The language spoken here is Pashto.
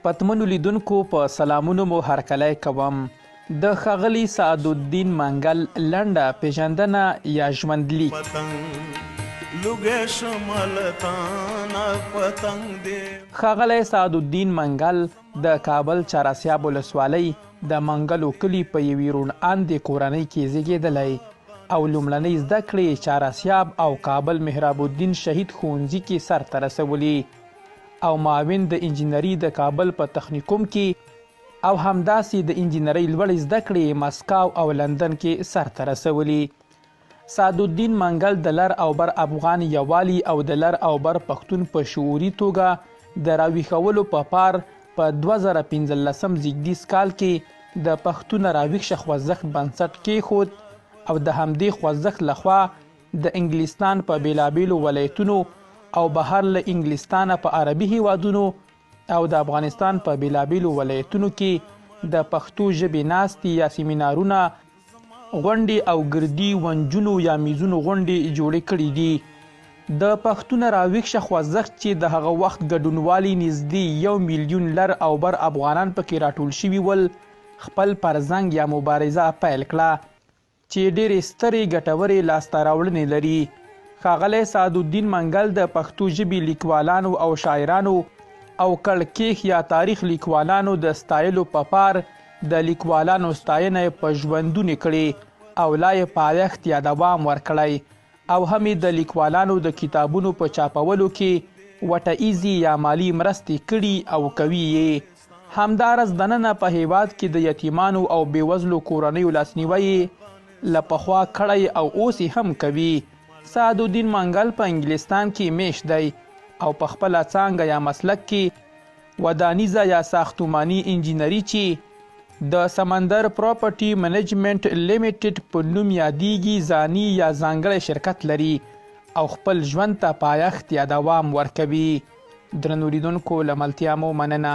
پتمنو لیدونکو په سلامونو مو هرکلی کوم. د ښاغلي سعدالدین منګل لنډه پیژندنه یا ژوندلیک. ښاغلی سعدالدین منګل د کابل چهاراسیاب ولسوالۍ د منګلو کلي په یوې روڼ اندې کورنۍ کې زیږېدلی او لومړنۍ زده کړې چهاراسیاب او کابل مهراب الدین شهید ښوونځي کې سرته رسولي او معاون د انجینري د کابل په تخنیکوم کې او همداسې د انجینرۍ لوړې زده کړې مسکو او لندن کې سرته رسولي. سعدالدین منګل د لر او بر افغان یووالي او د لر او بر پښتون په شعوري توګه د راویښولو په پار په 2015 زیږدیز کال کې د پښتون راویښ خوځښت بنسټ کېښود او د همدې خوځښت لخوا د انګلستان په بیلابیلو ولایتونو او بهر له انګلستانه په عربي هیوادونو او د افغانستان په بیلابیلو ولایتونو کې د پښتو ژبې ناستې یا سیمینارونه، غونډې او ګردي ونجونو یا میزونو غونډې جوړې کړي دي. د پښتون راویښ خوځښت چې د هغه وخت ګډونوالي نږدې 1 میلیون لر او بر افغانان پکې راټول شوي ول، خپل پرزنګ یا مبارزه پیل کړه چې ډېرې سترې ګټورې لاسته راوړنې لري. ښاغلی سعدالدین منګل د پښتو ژبې لیکوالانو او شاعرانو او کړکېښ یا تاریخ لیکوالانو د ستایلو په پار د لیکوالانو ستاینه په ژوندونې کړې او لا یې پایښت یا دوام ورکړی او هم یې د لیکوالانو د کتابونو په چاپولو کې وټه یا مالی مرستې کړي او کوي یې. همداراز دننه په هیواد کې د یتیمانو او بېوزلو کورنیو لاسنیوی له پخوا کړی او اوس یې هم کوي. سعدالدین منګل په انګلستان کې میشت دی او په خپله څانګه یا مسلک کې ودانیزه یا ساختماني انجینري چې د سمندر پراپرټي منیجمنت لیمیټډ په نوم یادیږي ځاني یا ځانګړی شرکت لري او خپل ژوند ته پایښت یا دوام ورکوي. درنو لیدونکو له ملتیا مو مننه.